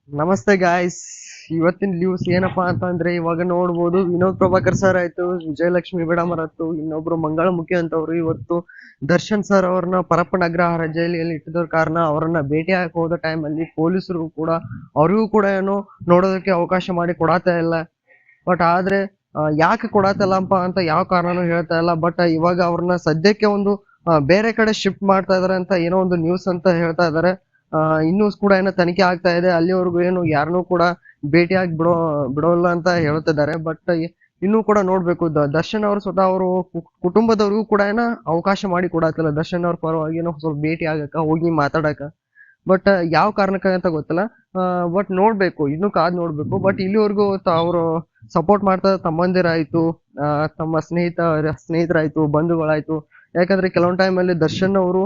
ನಮಸ್ತೆ ಗಾಯ್ಸ್. ಇವತ್ತಿನ ನ್ಯೂಸ್ ಏನಪ್ಪಾ ಅಂತಂದ್ರೆ ಇವಾಗ ನೋಡ್ಬೋದು, ವಿನೋದ್ ಪ್ರಭಾಕರ್ ಸರ್ ಆಯ್ತು, ವಿಜಯಲಕ್ಷ್ಮಿ ಮೇಡಮ್ ಆಯ್ತು, ಇನ್ನೊಬ್ರು ಮಂಗಳಮುಖಿ ಅಂತವ್ರು ಇವತ್ತು ದರ್ಶನ್ ಸರ್ ಅವ್ರನ್ನ ಪರಪ್ಪನ ಅಗ್ರಹಾರ ಜೈಲಿನಲ್ಲಿ ಇಟ್ಟಿದ್ರ ಕಾರಣ ಅವರನ್ನ ಭೇಟಿ ಹಾಕಿ ಹೋದ ಟೈಮ್ ಅಲ್ಲಿ ಪೊಲೀಸರು ಕೂಡ ಅವ್ರಿಗೂ ಕೂಡ ಏನು ನೋಡೋದಕ್ಕೆ ಅವಕಾಶ ಮಾಡಿ ಕೊಡಾತಾ ಇಲ್ಲ. ಬಟ್ ಆದ್ರೆ ಯಾಕೆ ಕೊಡಾತಲ್ಲಪ್ಪ ಅಂತ ಯಾವ ಕಾರಣನೂ ಹೇಳ್ತಾ ಇಲ್ಲ. ಬಟ್ ಇವಾಗ ಅವ್ರನ್ನ ಸದ್ಯಕ್ಕೆ ಒಂದು ಬೇರೆ ಕಡೆ ಶಿಫ್ಟ್ ಮಾಡ್ತಾ ಇದಾರೆ ಅಂತ ಏನೋ ಒಂದು ನ್ಯೂಸ್ ಅಂತ ಹೇಳ್ತಾ ಇದಾರೆ. ಇನ್ನೂ ಕೂಡ ಏನೋ ತನಿಖೆ ಆಗ್ತಾ ಇದೆ, ಅಲ್ಲಿವರೆಗೂ ಏನು ಯಾರನ್ನೂ ಕೂಡ ಭೇಟಿಯಾಗಿ ಬಿಡೋಲ್ಲ ಅಂತ ಹೇಳ್ತಿದ್ದಾರೆ. ಬಟ್ ಇನ್ನೂ ಕೂಡ ನೋಡ್ಬೇಕು. ದರ್ಶನ್ ಅವರು ಸ್ವತಃ ಅವರು ಕುಟುಂಬದವ್ರಿಗೂ ಕೂಡ ಏನೋ ಅವಕಾಶ ಮಾಡಿ ಕೊಡತ್ತಿಲ್ಲ, ದರ್ಶನ್ ಅವ್ರ ಪರವಾಗಿ ಏನೋ ಸ್ವಲ್ಪ ಭೇಟಿ ಆಗಕ್ಕ, ಹೋಗಿ ಮಾತಾಡಕ. ಬಟ್ ಯಾವ ಕಾರಣಕ್ಕೆ ಅಂತ ಗೊತ್ತಿಲ್ಲ. ಬಟ್ ನೋಡ್ಬೇಕು, ಇನ್ನೂ ಕಾದ್ ನೋಡ್ಬೇಕು. ಬಟ್ ಇಲ್ಲಿವರೆಗೂ ಅವರು ಸಪೋರ್ಟ್ ಮಾಡ್ತಾ ತಮ್ಮಂದಿರಾಯ್ತು, ತಮ್ಮ ಸ್ನೇಹಿತರಾಯ್ತು, ಬಂಧುಗಳಾಯ್ತು. ಯಾಕಂದ್ರೆ ಕೆಲವೊಂದ್ ಟೈಮ್ ಅಲ್ಲಿ ದರ್ಶನ್ ಅವರು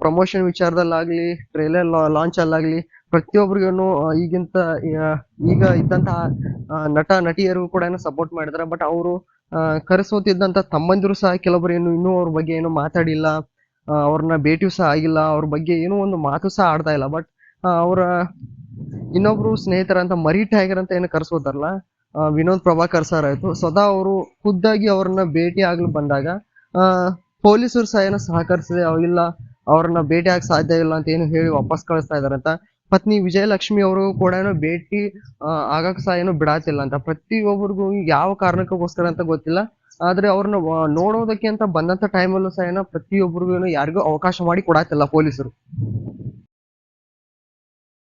ಪ್ರಮೋಷನ್ ವಿಚಾರದಲ್ಲಾಗ್ಲಿ, ಟ್ರೇಲರ್ ಲಾಂಚ್ ಅಲ್ಲಾಗ್ಲಿ ಪ್ರತಿಯೊಬ್ಬರಿಗೂ ಈಗಿಂತ ಈಗ ಇದ್ದಂತಹ ನಟ ನಟಿಯರು ಕೂಡ ಏನೋ ಸಪೋರ್ಟ್ ಮಾಡಿದಾರೆ. ಬಟ್ ಅವರು ಕರೆಸೋತಿದ್ದಂತ ತಮ್ಮಂದಿರು ಸಹ ಕೆಲವರು ಇನ್ನೂ ಅವ್ರ ಬಗ್ಗೆ ಏನು ಮಾತಾಡಿಲ್ಲ, ಅವ್ರನ್ನ ಭೇಟಿಯೂ ಸಹ ಆಗಿಲ್ಲ, ಅವ್ರ ಬಗ್ಗೆ ಏನೋ ಒಂದು ಮಾತು ಸಹ ಆಡ್ತಾ ಇಲ್ಲ. ಬಟ್ ಅವರ ಇನ್ನೊಬ್ರು ಸ್ನೇಹಿತರಂತ ಮರಿ ಟೈಗರ್ ಅಂತ ಏನು ಕರ್ಸೋತಾರಲ್ಲ, ವಿನೋದ್ ಪ್ರಭಾಕರ್ ಸರ್ ಆಯ್ತು, ಸ್ವತಃ ಅವರು ಖುದ್ದಾಗಿ ಅವ್ರನ್ನ ಭೇಟಿ ಆಗ್ಲು ಬಂದಾಗ ಪೊಲೀಸರು ಸಹ ಏನೋ ಸಹಕರಿಸದೆ ಇಲ್ಲ, ಅವ್ರನ್ನ ಭೇಟಿ ಆಗಕ್ ಸಾಧ್ಯ ಇಲ್ಲ ಅಂತ ಏನು ಹೇಳಿ ವಾಪಸ್ ಕಳಿಸ್ತಾ ಇದಾರಂತ. ಪತ್ನಿ ವಿಜಯಲಕ್ಷ್ಮಿ ಅವರು ಕೂಡ ಏನೋ ಭೇಟಿ ಆಗಕ್ ಸಹ ಏನೋ ಬಿಡಾತಿಲ್ಲ ಅಂತ. ಪ್ರತಿಯೊಬ್ಬರಿಗೂ ಯಾವ ಕಾರಣಕ್ಕೋಸ್ಕರ ಅಂತ ಗೊತ್ತಿಲ್ಲ. ಆದ್ರೆ ಅವ್ರನ್ನ ನೋಡೋದಕ್ಕೆ ಅಂತ ಬಂದಂತ ಟೈಮಲ್ಲೂ ಸಹ ಏನೋ ಪ್ರತಿಯೊಬ್ಬರಿಗೂ ಯಾರಿಗೂ ಅವಕಾಶ ಮಾಡಿ ಕೊಡಾತಿಲ್ಲ ಪೊಲೀಸರು.